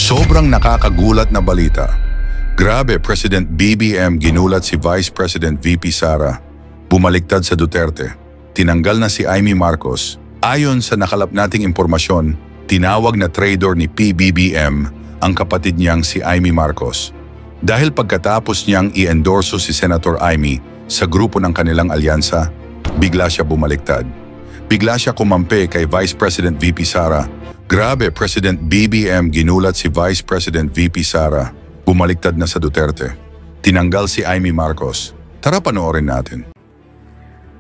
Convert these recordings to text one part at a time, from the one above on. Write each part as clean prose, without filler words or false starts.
Sobrang nakakagulat na balita. Grabe, President BBM ginulat si Vice President VP Sara. Bumaliktad sa Duterte. Tinanggal na si Amy Marcos. Ayon sa nakalap nating impormasyon, tinawag na traitor ni PBBM ang kapatid niyang si Amy Marcos. Dahil pagkatapos niyang i-endorso si Senator Amy sa grupo ng kanilang alyansa, bigla siya bumaliktad. Bigla siya kumampi kay Vice President VP Sara. Grabe, President BBM ginulat si Vice President VP Sara. Bumaliktad na sa Duterte. Tinanggal si Amy Marcos. Tara panoorin natin.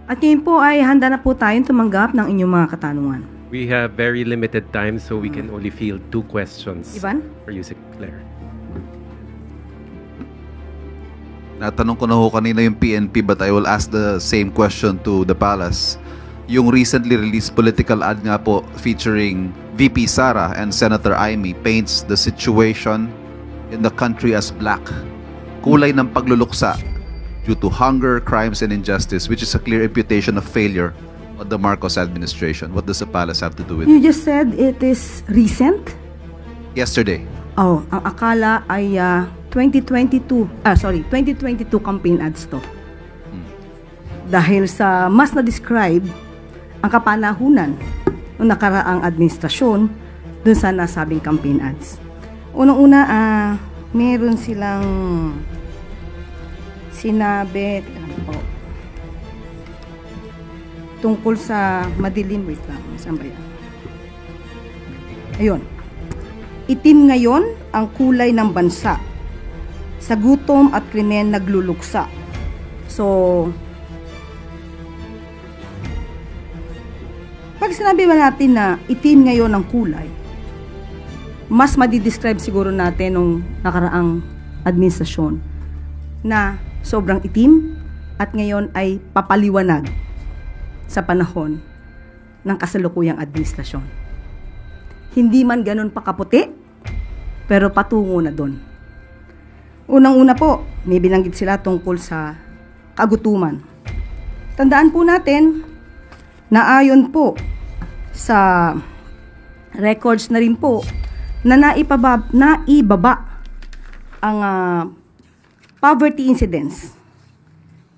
At ngayon po ay handa na po tayong tumanggap ng inyong mga katanungan. We have very limited time so we can only field 2 questions. Ivan? For you, Claire. Natanong ko na ho kanina yung PNP but I will ask the same question to the palace. Yung recently released political ad nga po featuring VP Sara and Senator Amy paints the situation in the country as black. Kulay ng pagluluksa due to hunger, crimes, and injustice, which is a clear imputation of failure on the Marcos administration. What does the palace have to do with it? You just said it is recent? Yesterday. Oh, ang akala ay 2022 campaign ads to. Dahil sa mas na-describe ang kapanahunan ng nakaraang administrasyon dun sa nasabing campaign ads. Unang-una, meron silang sinabi tungkol sa madilim. Wait lang, saan ba yan? Ayun. Itim ngayon ang kulay ng bansa. Sa gutom at krimen nagluluksa. So, pag sinabi ba natin na itim ngayon ang kulay, mas madidescribe siguro natin nung nakaraang administrasyon na sobrang itim at ngayon ay papaliwanag sa panahon ng kasalukuyang administrasyon. Hindi man ganun pakaputi, pero patungo na doon. Unang-una po, may binanggit sila tungkol sa kagutuman. Tandaan po natin na ayon po sa records na rin po na naibaba ang poverty incidence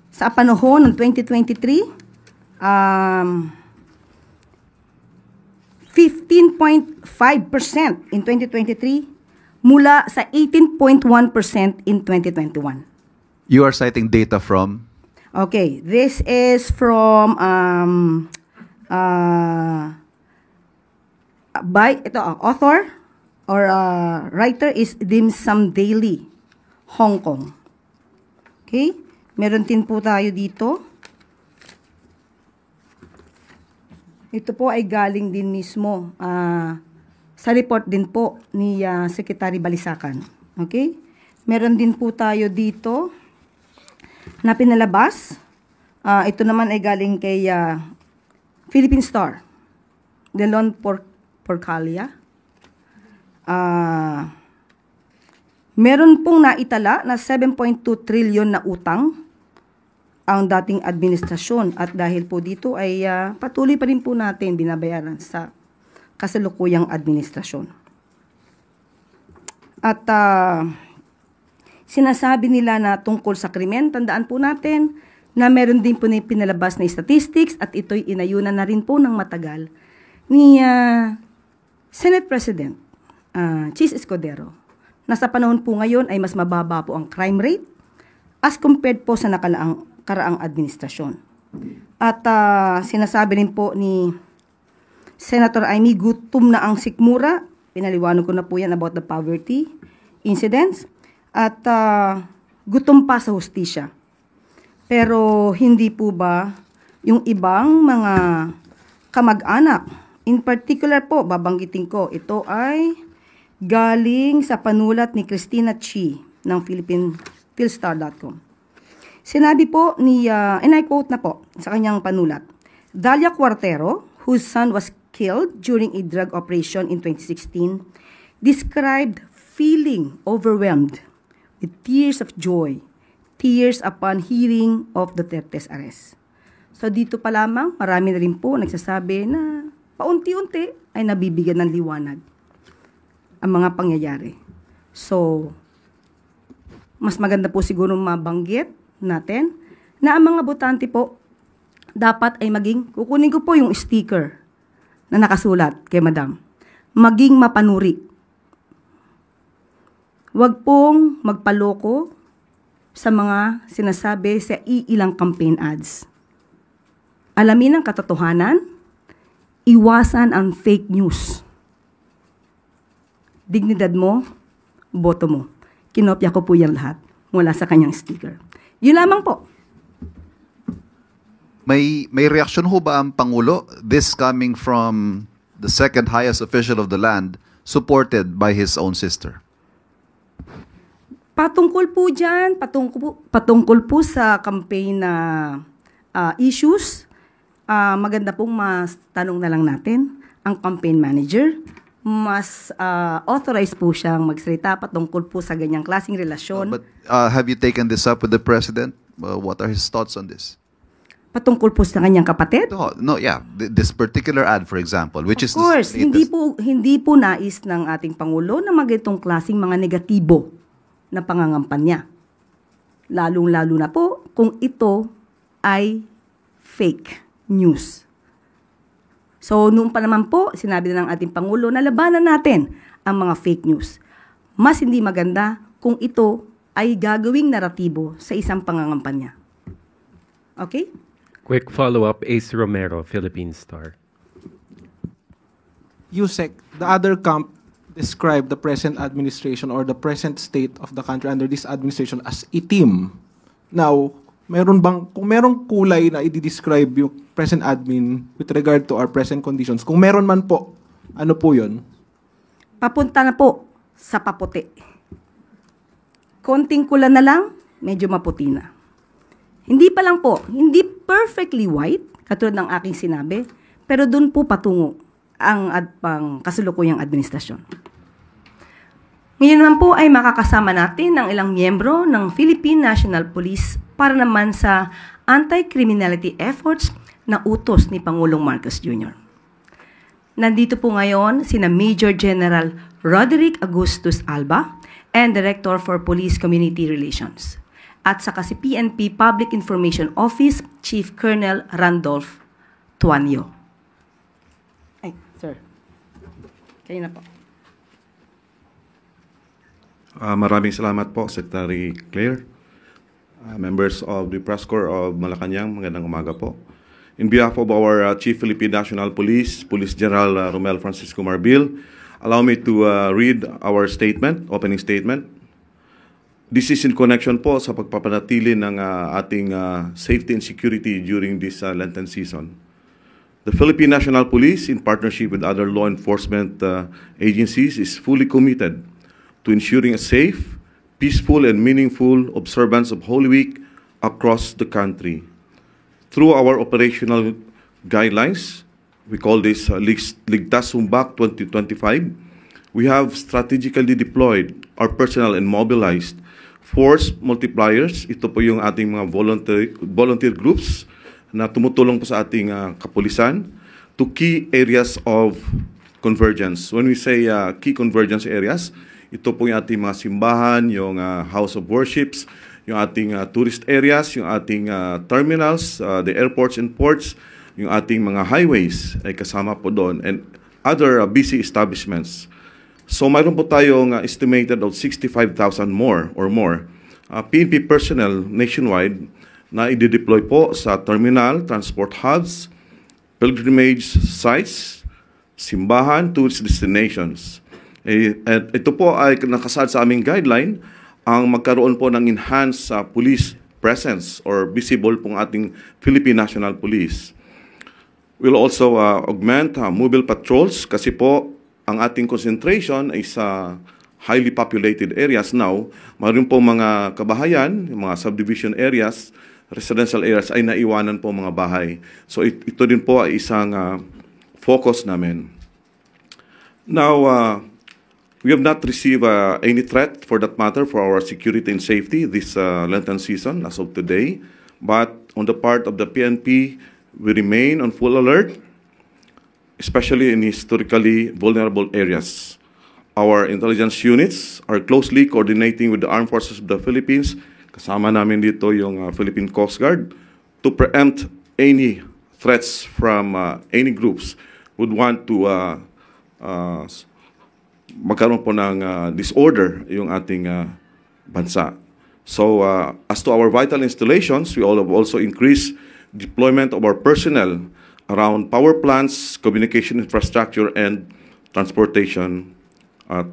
sa panahon ng 2023, 15.5% in 2023 mula sa 18.1% in 2021. You are citing data from? Okay, this is from author or writer is Dim Sum Daily, Hong Kong. Okay, meron din po tayo dito. Ito po ay galing din mismo sa report din po ni Secretary Balisacan. Okay? Meron din po tayo dito na pinalabas. Ito naman ay galing kay Philippine Star. Delon Porcalia. Meron pong naitala na 7.2 trillion na utang ang dating administrasyon at dahil po dito ay patuloy pa rin po natin binabayaran sa kasalukuyang administrasyon. At sinasabi nila na tungkol sa krimen, tandaan po natin na meron din po na pinalabas na statistics at ito'y inayunan na rin po ng matagal ni Senate President Chis Escudero na sa panahon po ngayon ay mas mababa po ang crime rate as compared po sa karaang administrasyon. At sinasabi rin po ni Senator Amy, gutom na ang sikmura. Pinaliwanag ko na po yan about the poverty incidents. At gutom pa sa hustisya. Pero hindi po ba yung ibang mga kamag-anak, in particular po, babanggitin ko, ito ay galing sa panulat ni Christina Chi ng philstar.com. Sinabi po ni, and I quote na po sa kanyang panulat, Dalia Cuartero, whose son was killed during a drug operation in 2016, described feeling overwhelmed with tears of joy, tears upon hearing of Duterte's arrest. So dito pa lamang, marami na rin po nagsasabi na paunti-unti ay nabibigyan ng liwanag ang mga pangyayari. So, mas maganda po siguro mabanggit natin na ang mga botante po dapat ay maging, kukunin ko po yung sticker na nakasulat kay Madam, maging mapanuri. Huwag pong magpaloko sa mga sinasabi sa iilang campaign ads. Alamin ang katotohanan, iwasan ang fake news. Dignidad mo, boto mo. Kinopya ko po yan lahat mula sa kanyang sticker. Yun lamang po. May reaksyon ho ba ang Pangulo? This coming from the second highest official of the land, supported by his own sister. Patungkol po dyan, patungkol po sa campaign na issues, maganda pong mas tanong na lang natin ang campaign manager. Mas authorized po siyang magsalita patungkol po sa ganyang klaseng relasyon. But have you taken this up with the President? What are his thoughts on this? Patungkol po sa kanyang kapatid? No, yeah. This particular ad, for example, which is Of course, the latest. hindi po nais ng ating Pangulo na magitong klaseng mga negatibo na pangangampanya. Lalong-lalo na po kung ito ay fake news. So, noon pa naman po, sinabi na ng ating Pangulo na labanan natin ang mga fake news. Mas hindi maganda kung ito ay gagawing naratibo sa isang pangangampanya. Okay? Quick follow-up, Ace Romero, Philippine Star. Yusek, the other camp described the present administration or the present state of the country under this administration as itim. Now, kung merong kulay na i-describe yung present admin with regard to our present conditions, kung meron man po, ano po yun? Papunta na po sa paputi. Konting kulan na lang, medyo maputi na. Hindi pa lang po, hindi perfectly white, katulad ng aking sinabi, pero doon po patungo ang kasalukuyang administrasyon. Ngayon naman po ay makakasama natin ang ilang miyembro ng Philippine National Police para naman sa anti-criminality efforts na utos ni Pangulong Marcos Jr. Nandito po ngayon sina Major General Roderick Agustus Alba and Director for Police Community Relations. At saka si PNP Public Information Office Chief Colonel Randolph Tuanyo. Ay, sir. Kayo na po. Maraming salamat po, Secretary Claire. Members of the Press Corps of Malacanang, magandang umaga po. In behalf of our Chief Philippine National Police, Police General Romel Francisco Marbil, allow me to read our statement, opening statement. This is in connection po sa pagpapanatili ng ating safety and security during this Lenten season. The Philippine National Police, in partnership with other law enforcement agencies, is fully committed to ensuring a safe, peaceful, and meaningful observance of Holy Week across the country. Through our operational guidelines, we call this Ligtas Humbak 2025, we have strategically deployed our personnel and mobilized force multipliers. Ito po yung ating mga volunteer groups na tumutulong po sa ating kapulisan to key areas of convergence. When we say key convergence areas, ito po yung ating mga simbahan, yung house of worships, yung ating tourist areas, yung ating terminals, the airports and ports, yung ating mga highways ay kasama po doon, and other busy establishments. So mayroon po tayong estimated of 65,000 more PNP personnel nationwide na i-deploy po sa terminal, transport hubs, pilgrimage sites, simbahan, tourist destinations. At ito po ay nakasad sa aming guideline ang magkaroon po ng enhanced police presence or visible pong ating Philippine National Police. We'll also augment mobile patrols kasi po ang ating concentration ay sa highly populated areas now. Mayroon po mga kabahayan, mga subdivision areas, residential areas ay naiwanan po mga bahay. So ito din po ay isang focus namin. Now, we have not received any threat for that matter for our security and safety this Lenten season as of today. But on the part of the PNP, we remain on full alert, especially in historically vulnerable areas. Our intelligence units are closely coordinating with the Armed Forces of the Philippines. Kasama namin dito yung Philippine Coast Guard to preempt any threats from any groups would want to magkaroon po ng disorder yung ating bansa. So as to our vital installations, we all have also increased deployment of our personnel around power plants, communication infrastructure, and transportation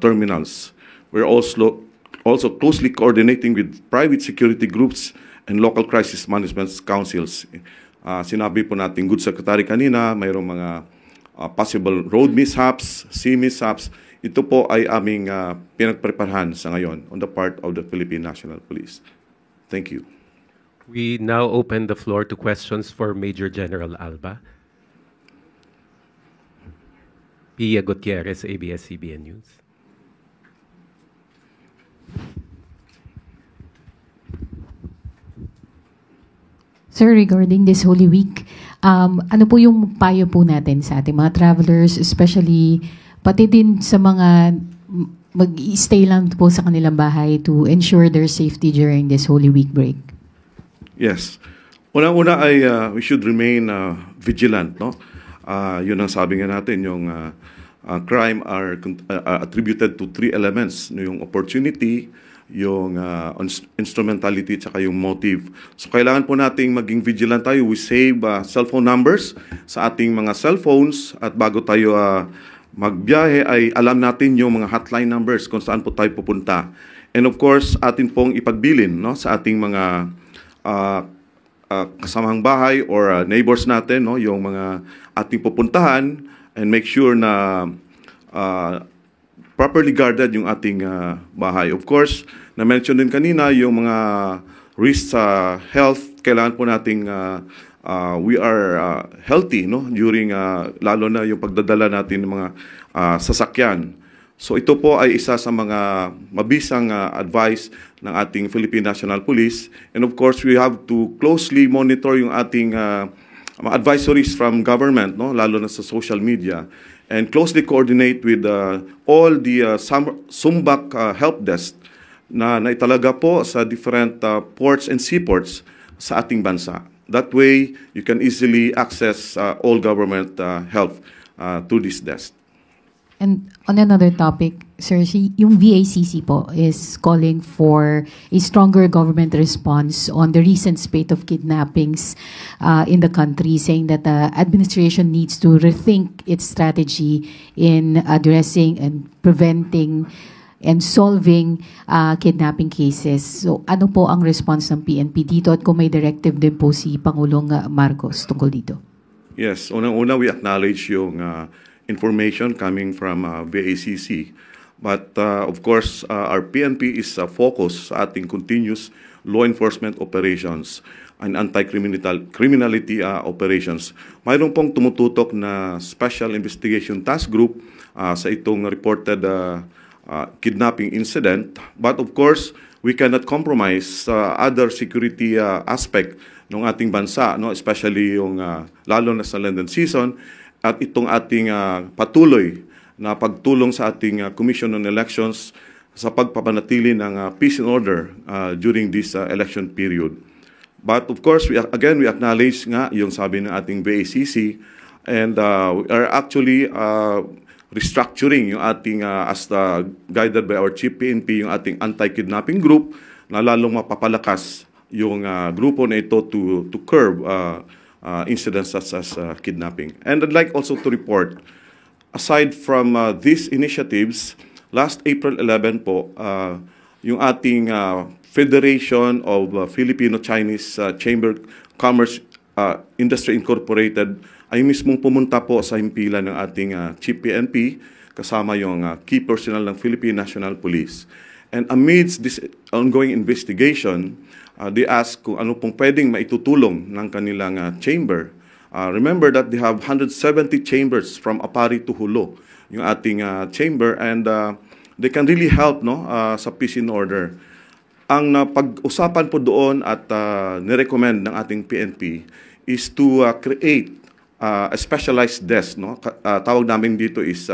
terminals. We're also closely coordinating with private security groups and local crisis management councils. Sinabi po natin, Good Secretary kanina, mayroong mga possible road mishaps, sea mishaps. Ito po ay aming pinagpreparahan sa ngayon on the part of the Philippine National Police. Thank you. We now open the floor to questions for Major General Alba. Pia Gutierrez, ABS-CBN News. Sir, regarding this Holy Week, ano po yung payo po natin sa ating mga travelers, especially pati din sa mga mag-stay lang po sa kanilang bahay to ensure their safety during this Holy Week break? Yes. Unang-una ay we should remain vigilant, no? Yun ang sabi nga natin, yung crime are attributed to three elements, no? Yung opportunity, yung instrumentality, tsaka yung motive. So kailangan po nating maging vigilant tayo. We save cellphone numbers sa ating mga cellphones, at bago tayo magbiyahe ay alam natin yung mga hotline numbers kung saan po tayo pupunta. And of course, atin pong ipagbilin, no, sa ating mga kasamang bahay or neighbors natin, no, yung mga ating pupuntahan, and make sure na properly guarded yung ating bahay. Of course, na-mention din kanina yung mga risks sa health. Kailangan po nating we are healthy, no, during lalo na yung pagdadala natin ng mga sasakyan. So ito po ay isa sa mga mabisang advice ng ating Philippine National Police. And of course, we have to closely monitor yung ating mga advisories from government, no, lalo na sa social media, and closely coordinate with all the Sumbak help desk na italaga po sa different ports and seaports sa ating bansa. That way, you can easily access all government help to this desk. And on another topic, sir, yung VACC po is calling for a stronger government response on the recent spate of kidnappings in the country, saying that the administration needs to rethink its strategy in addressing and preventing and solving kidnapping cases. So ano po ang response ng PNP dito, at kung may directive din po si Pangulong Marcos tungkol dito? Yes, unang-una we acknowledge yung information coming from VACC. But of course, our PNP is focused sa ating continuous law enforcement operations and anti-criminality operations. Mayroon pong tumututok na Special Investigation Task Group sa itong reported kidnapping incident. But of course, we cannot compromise other security aspect ng ating bansa, no? Especially yung lalo na sa Lenten season, at itong ating patuloy na pagtulong sa ating Commission on Elections sa pagpapanatili ng peace and order during this election period. But of course, we acknowledge nga yung sabi ng ating VACC, and we are actually restructuring yung ating, as guided by our Chief PNP, yung ating anti-kidnapping group na lalong mapapalakas yung grupo na ito to curb incidents such as kidnapping. And I'd like also to report, aside from these initiatives, last April 11 po, yung ating Federation of Filipino-Chinese Chamber Commerce Industry Incorporated ay mismong pumunta po sa himpilan ng ating Chief PNP kasama yung key personnel ng Philippine National Police. And amidst this ongoing investigation, they ask kung ano pong pwedeng maitutulong ng kanilang chamber. Remember that they have 170 chambers from Apari to Hulo, yung ating chamber, and they can really help, no, sa peace and order. Ang pag-usapan po doon at nirecommend ng ating PNP is to create a specialized desk, no? Tawag namin dito is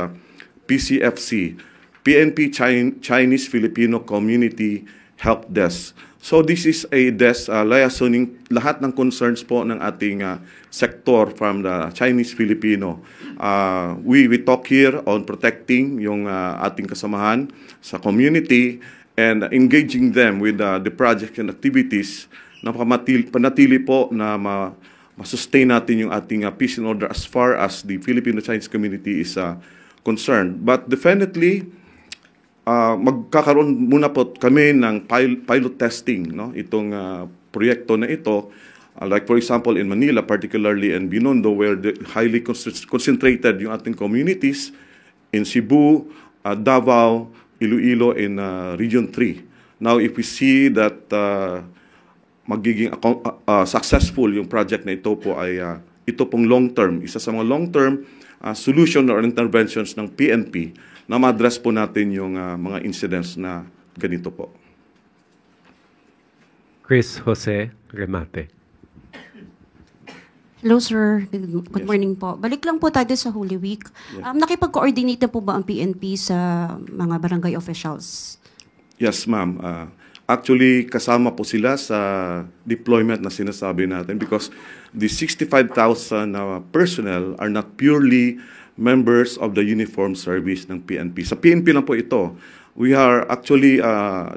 PCFC, PNP Chinese Filipino Community Help Desk. So this is a desk liaisoning lahat ng concerns po ng ating sector from the Chinese Filipino. We talk here on protecting yung ating kasamahan sa community and engaging them with the projects and activities na panatili po na ma-sustain natin yung ating peace and order as far as the Filipino-Chinese community is concerned. But definitely, magkakaroon muna po kami ng pilot testing, no? Itong proyekto na ito, like for example in Manila, particularly in Binondo, where the highly concentrated yung ating communities, in Cebu, Davao, Iloilo, in Region 3. Now, if we see that magiging successful yung project na ito po ay ito pong long-term, isa sa mga long-term solution or interventions ng PNP na ma-address po natin yung mga incidents na ganito po. Chris Jose Remate. Hello sir, good morning po. Balik lang po tayo sa Holy Week. Nakipag-coordinate na po ba ang PNP sa mga barangay officials? Yes ma'am. Actually, kasama po sila sa deployment na sinasabi natin because the 65,000 personnel are not purely members of the uniform service ng PNP. Sa PNP lang po ito. We are actually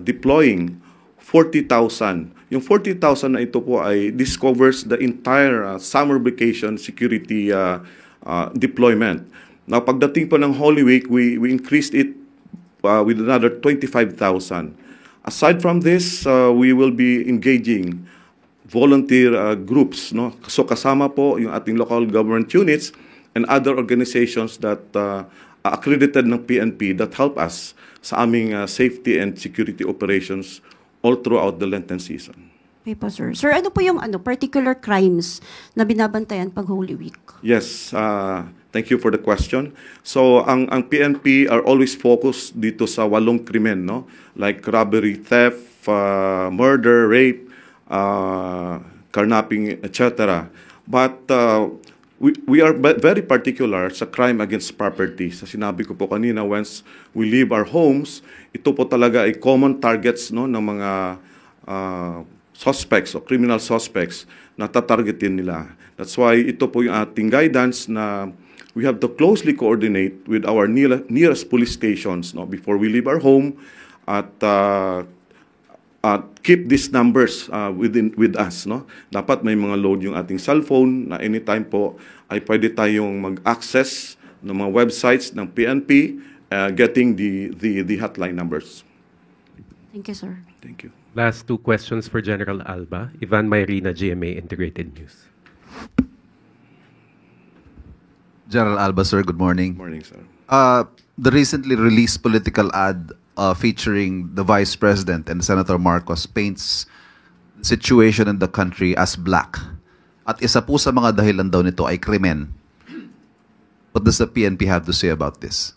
deploying 40,000. Yung 40,000 na ito po ay this covers the entire summer vacation security deployment. Now, pagdating po ng Holy Week, we increased it with another 25,000. Aside from this, we will be engaging volunteer groups, no? So kasama po yung ating local government units and other organizations that accredited ng PNP that help us sa aming safety and security operations all throughout the Lenten season. Okay po, sir. Sir, ano po yung particular crimes na binabantayan pag Holy Week? Yes, thank you for the question. So, ang PNP are always focused dito sa 8 krimen, no? Like robbery, theft, murder, rape, carnapping, etc. But we are very particular sa crime against property. Sa sinabi ko po kanina, once we leave our homes, ito po talaga ay common targets, no, ng mga suspects o criminal suspects na tatargetin nila. That's why ito po yung ating guidance na we have to closely coordinate with our nearest police stations, no, before we leave our home at keep these numbers with us, no. Dapat may mga load yung ating cellphone na anytime po ay pwede tayong mag-access ng mga websites ng PNP, getting the hotline numbers. Thank you, sir. Thank you. Last 2 questions for General Alba. Ivan Mayrina, GMA Integrated News. General Alba, sir, good morning. Good morning, sir. The recently released political ad featuring the Vice President and Senator Marcos paints the situation in the country as black. At isa po sa mga dahilan daw nito ay krimen. What does the PNP have to say about this?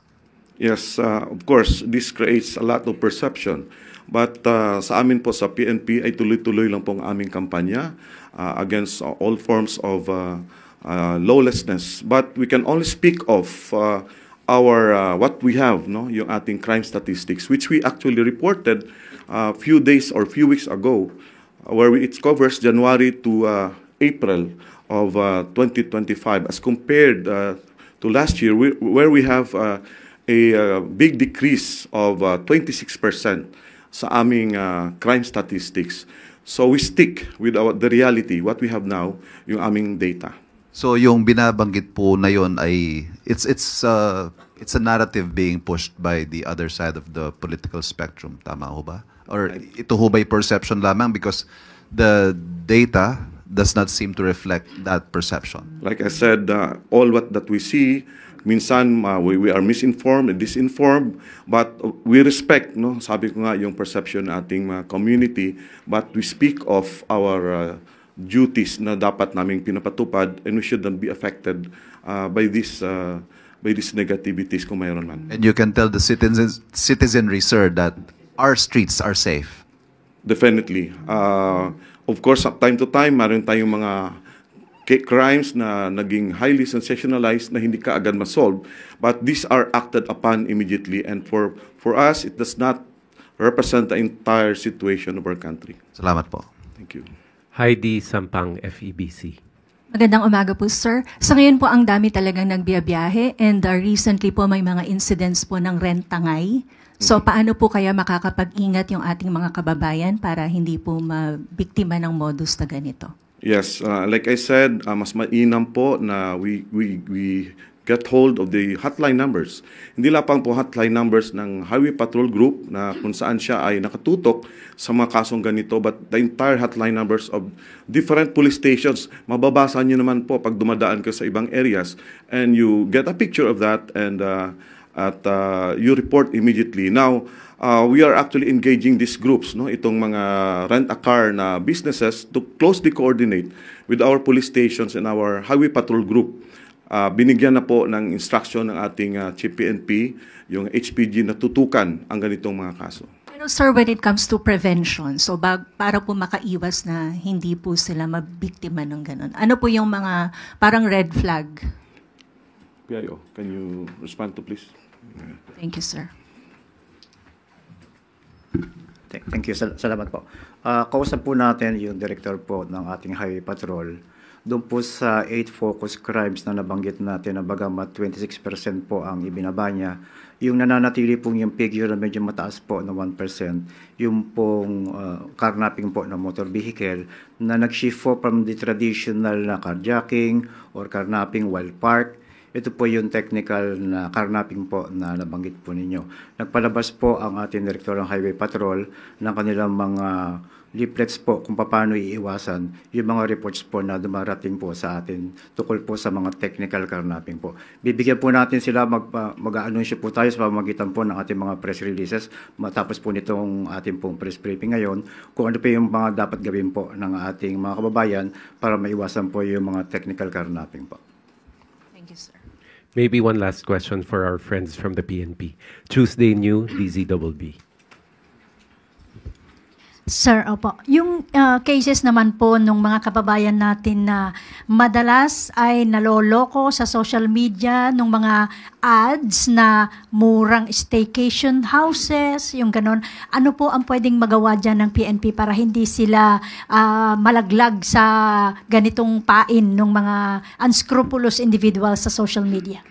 Yes, of course, this creates a lot of perception. But sa amin po sa PNP ay tuloy-tuloy lang pong aming kampanya against all forms of lawlessness. But we can only speak of our what we have, no, yung ating crime statistics, which we actually reported a few days or few weeks ago, where it covers January to April of 2025 as compared to last year, where we have a big decrease of 26% sa aming crime statistics. So we stick with the reality, what we have now, yung aming data. So yung binabanggit po na yon ay it's a narrative being pushed by the other side of the political spectrum, tama ho ba? Or ito ho ba'y perception lamang because the data does not seem to reflect that perception? Like I said, all that we see, minsan we are misinformed and disinformed, but we respect, no, sabi ko nga, yung perception ng ating community, but we speak of our duties na dapat naming pinapatupad, and we shouldn't be affected by these negativities kung mayroon man. And you can tell the citizenry, sir, that our streets are safe. Definitely. Of course, time to time, mayroon tayong mga crimes na naging highly sensationalized na hindi ka agad ma-solve, but these are acted upon immediately, and for us, it does not represent the entire situation of our country. Salamat po. Thank you. Heidi Sampang, FEBC. Magandang umaga po, sir. Sa ngayon po, ang dami talagang nagbiyabiyahe, and recently po may mga incidents po ng rentangay. So paano po kaya makakapag-ingat yung ating mga kababayan para hindi po mabiktima ng modus na ganito? Yes, like I said, mas mainam po na we get hold of the hotline numbers. Hindi lamang po hotline numbers ng Highway Patrol Group na kung saan siya ay nakatutok sa mga kasong ganito, but the entire hotline numbers of different police stations. Mababasa niyo naman po pag dumadaan ka sa ibang areas, and you get a picture of that, and you report immediately. Now, we are actually engaging these groups, no, itong mga rent-a-car na businesses, to closely coordinate with our police stations and our Highway Patrol Group. Binigyan na po ng instruction ng ating Chief PNP, yung HPG, na tutukan ang ganitong mga kaso. Pero sir, when it comes to prevention, so para po makaiwas na hindi po sila mabiktima ng ganun, ano po yung mga parang red flag? PIO, can you respond to please? Thank you, sir. Thank you. Salamat po. Kausap po natin yung director po ng ating Highway Patrol. Doon po sa 8 focus crimes na nabanggit natin, na bagamat 26% po ang ibinaba niya, yung nananatili pong yung figure na medyo mataas po na 1%, yung pong carnapping po ng motor vehicle na nag-shift po from the traditional na carjacking or carnapping while parked. Ito po yung technical na carnapping po na nabanggit po ninyo. Nagpalabas po ang ating Direktor ng Highway Patrol ng kanilang mga leaflets po kung paano iiwasan yung mga reports po na dumarating po sa atin tukol po sa mga technical carnapping po. Bibigyan po natin sila, mag-a-anunsyo po tayo sa pamamagitan po ng ating mga press releases matapos po nitong ating pong press briefing ngayon kung ano po yung mga dapat gawin po ng ating mga kababayan para maiwasan po yung mga technical carnapping po. Thank you, sir. Maybe one last question for our friends from the PNP. Tuesday New, DZBB. Sir, opo. Yung cases naman po nung mga kababayan natin na madalas ay naloloko sa social media nung mga ads na murang staycation houses, yung ganon. Ano po ang pwedeng magawa dyan ng PNP para hindi sila malaglag sa ganitong pain ng mga unscrupulous individuals sa social media?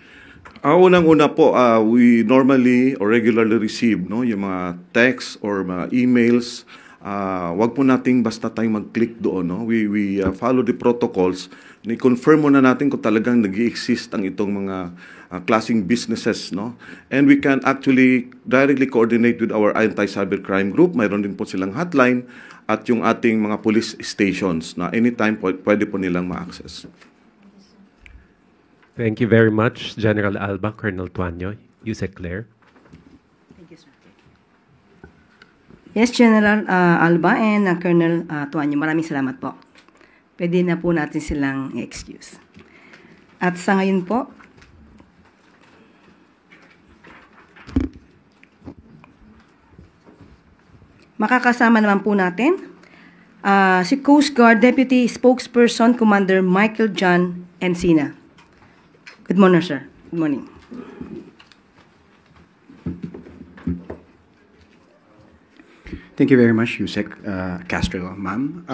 Unang-una po, we normally or regularly receive yung mga texts or mga emails. Wag po nating basta tayong mag-click doon. No? We follow the protocols. I-confirm muna natin kung talagang nag-i-exist ang itong mga klaseng businesses. No? And we can actually directly coordinate with our anti-cybercrime group. Mayroon din po silang hotline at yung ating mga police stations na anytime pwede po nilang ma-access. Thank you very much, General Alba, Colonel Tuanyo, Yusek Claire. Yes, General Alba and Colonel Tuanyo, maraming salamat po. Pwede na po natin silang i-excuse. At sa ngayon po, makakasama naman po natin si Coast Guard Deputy Spokesperson Commander Michael John Encina. Good morning, sir. Good morning. Thank you very much, Yusek Castro, ma'am.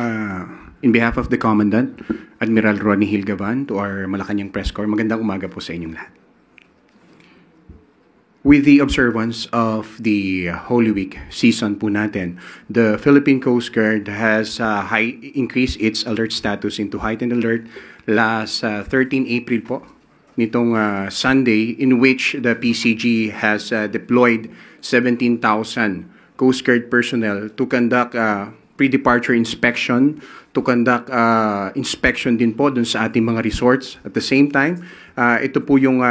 In behalf of the Commandant, Admiral Ronnie Hilgaban, to our Malacanang Press Corps, magandang umaga po sa inyong lahat. With the observance of the Holy Week season po natin, the Philippine Coast Guard has increased its alert status into heightened alert last 13 April po, nitong Sunday, in which the PCG has deployed 17,000 Coast Guard personnel to conduct pre-departure inspection, to conduct inspection din po dun sa ating mga resorts. At the same time, ito po yung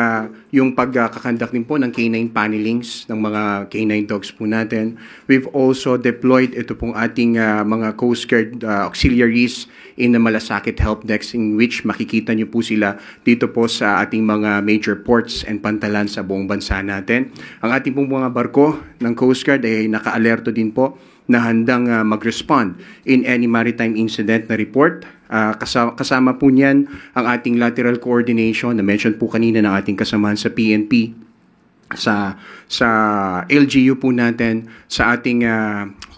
pagkakandak din po ng canine panelings ng mga canine dogs po natin. We've also deployed ito pong ating mga Coast Guard auxiliaries in the Malasakit Help Desk, in which makikita niyo po sila dito po sa ating mga major ports and pantalan sa buong bansa natin. Ang ating pong mga barko ng Coast Guard ay naka-alerto din po na handang mag-respond in any maritime incident President na report. Kasama po niyan ang ating lateral coordination na mention po kanina ng ating kasamahan sa PNP, sa LGU po natin, sa ating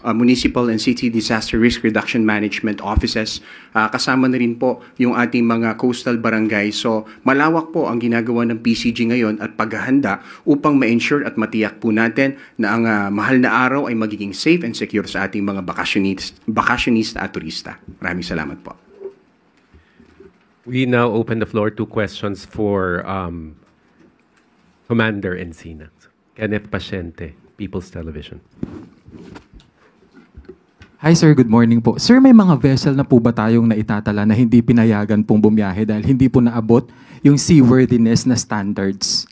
municipal and city disaster risk reduction management offices. Kasama na rin po yung ating mga coastal barangay. So malawak po ang ginagawa ng PCG ngayon at paghahanda upang ma-ensure at matiyak po natin na ang mahal na araw ay magiging safe and secure sa ating mga bakasyonista at turista. Maraming salamat po. We now open the floor to questions for Commander Encina. Kenneth Paciente, People's Television. Hi sir, good morning po. Sir, may mga vessel na po ba tayong naitatala na hindi pinayagan pong bumiyahe dahil hindi po naabot yung seaworthiness na standards?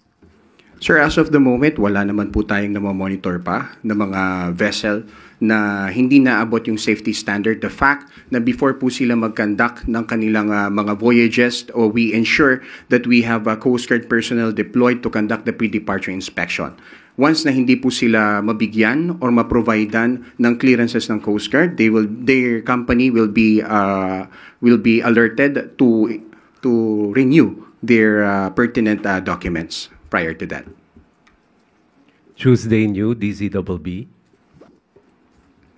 Sir, as of the moment, wala naman po tayong namamonitor pa ng mga vessel na hindi naabot yung safety standard. The fact na before po sila mag-conduct ng kanilang mga voyages, we ensure that we have Coast Guard personnel deployed to conduct the pre-departure inspection. Once na hindi po sila mabigyan or ma-providean ng clearances ng Coast Guard, their company will be alerted to renew their pertinent documents prior to that. Tuesday New, DZBB.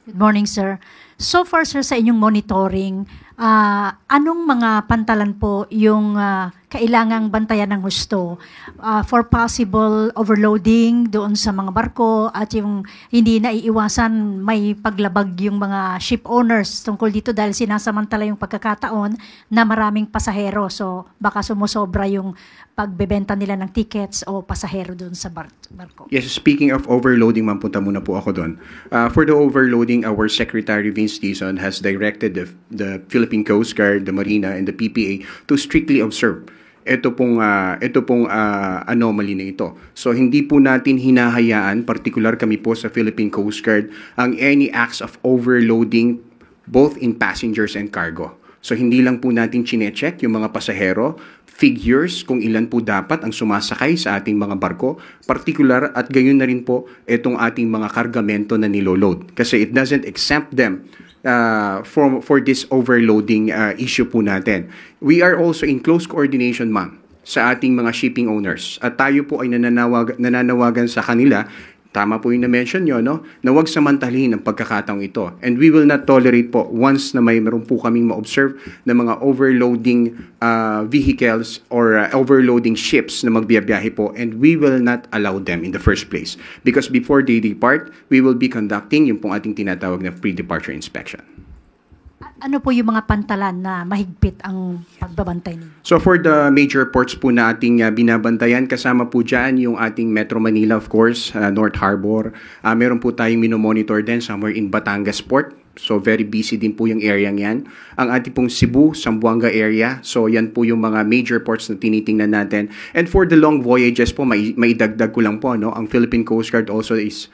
Good morning, sir. So far, sir, sa inyong monitoring, anong mga pantalan po yung kailangang bantayan ng husto for possible overloading doon sa mga barko at yung hindi na iiwasan may paglabag yung mga ship owners tungkol dito dahil sinasamantala yung pagkakataon na maraming pasahero. So baka sumusobra yung pagbebenta nila ng tickets o pasahero doon sa barko. Yes, speaking of overloading, mapunta muna po ako doon. For the overloading, our Secretary Vince Dizon has directed the Philippine Coast Guard, the Marina, and the PPA to strictly observe ito pong anomaly na ito. So hindi po natin hinahayaan, particular kami po sa Philippine Coast Guard, ang any acts of overloading both in passengers and cargo. So hindi lang po natin chine-check yung mga pasahero, figures kung ilan po dapat ang sumasakay sa ating mga barko, particular at gayon na rin po itong ating mga kargamento na niloload. Kasi it doesn't exempt them for this overloading issue po natin. We are also in close coordination, ma'am, sa ating mga shipping owners. At tayo po ay nananawagan sa kanila, tama po yung na-mention nyo, no? Na huwag samantalihin ang pagkakataong ito. And we will not tolerate po once na meron po kaming ma-observe na mga overloading vehicles or overloading ships na magbiyabiyahe po, and we will not allow them in the first place. Because before they depart, we will be conducting yung pong ating tinatawag na pre-departure inspection. Ano po yung mga pantalan na mahigpit ang pagbabantay ninyo? So for the major ports po na ating binabantayan, kasama po dyan yung ating Metro Manila, of course, North Harbor. Meron po tayong minomonitor din somewhere in Batangas Port. So very busy din po yung area yan. Ang ating pong Cebu, Zamboanga area. So yan po yung mga major ports na tinitingnan natin. And for the long voyages po, maidagdag ko lang po, no? Ang Philippine Coast Guard also is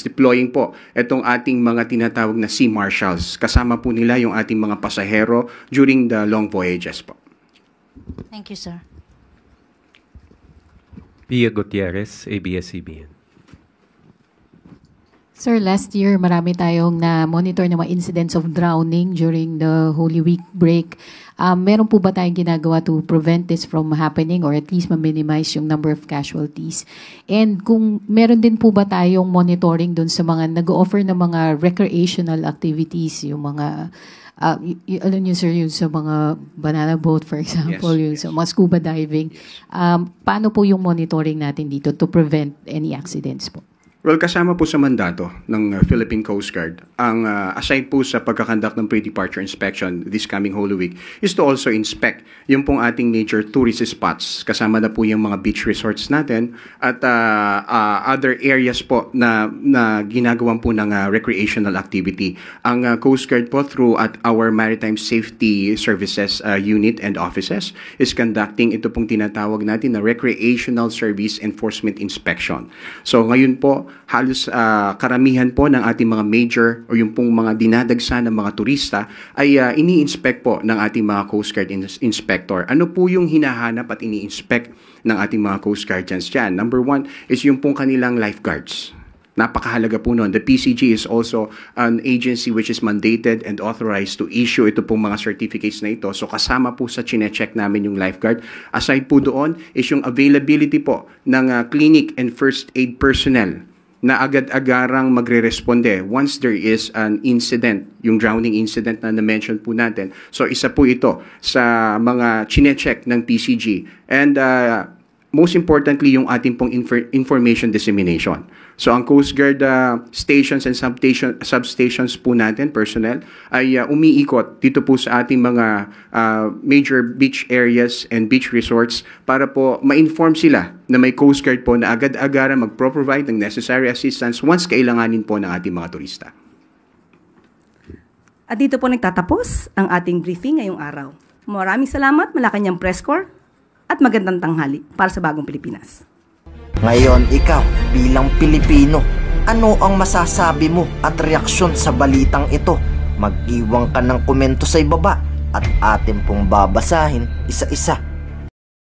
deploying po itong ating mga tinatawag na sea marshals. Kasama po nila yung ating mga pasahero during the long voyages po. Thank you, sir. Pia Gutierrez, ABS-CBN. Sir, last year marami tayong na-monitor na mga incidents of drowning during the Holy Week break. Meron po ba tayong ginagawa to prevent this from happening or at least ma-minimize yung number of casualties? And kung meron din po ba tayong monitoring dun sa mga nag-offer ng mga recreational activities, yung mga, alam niyo sir, yung sa mga banana boat for example, yung sa mga scuba diving. Paano po yung monitoring natin dito to prevent any accidents po? Well, kasama po sa mandato ng Philippine Coast Guard, ang aside po sa pagkakandak ng pre-departure inspection this coming Holy Week, is to also inspect yung pong ating major tourist spots. Kasama na po yung mga beach resorts natin at other areas po na ginagawan po ng recreational activity. Ang Coast Guard po through at our Maritime Safety Services Unit and offices is conducting ito pong tinatawag natin na Recreational Service Enforcement Inspection. So ngayon po, halos karamihan po ng ating mga major o yung pong mga dinadagsa ng mga turista ay ini-inspect po ng ating mga Coast Guard inspector. Ano po yung hinahanap at ini-inspect ng ating mga Coast Guardians dyan? Number one is yung pong kanilang lifeguards. Napakahalaga po nun. The PCG is also an agency which is mandated and authorized to issue ito pong mga certificates na ito. So kasama po sa chine-check namin yung lifeguard. Aside po doon is yung availability po ng clinic and first aid personnel na agad-agarang magre-responde once there is an incident, yung drowning incident na na-mention po natin. So isa po ito sa mga chine-check ng PCG. And most importantly, yung ating pong information dissemination. So ang Coast Guard stations and substations po natin, personnel, ay umiikot dito po sa ating mga major beach areas and beach resorts para po ma-inform sila na may Coast Guard po na agad-agara magpro-provide ng necessary assistance once kailanganin po ng ating mga turista. At dito po nagtatapos ang ating briefing ngayong araw. Maraming salamat, Malacanang Press Corps, at magandang tanghali para sa Bagong Pilipinas. Ngayon, ikaw bilang Pilipino, ano ang masasabi mo at reaksyon sa balitang ito? Mag-iwan ka ng komento sa ibaba at atin pong babasahin isa-isa.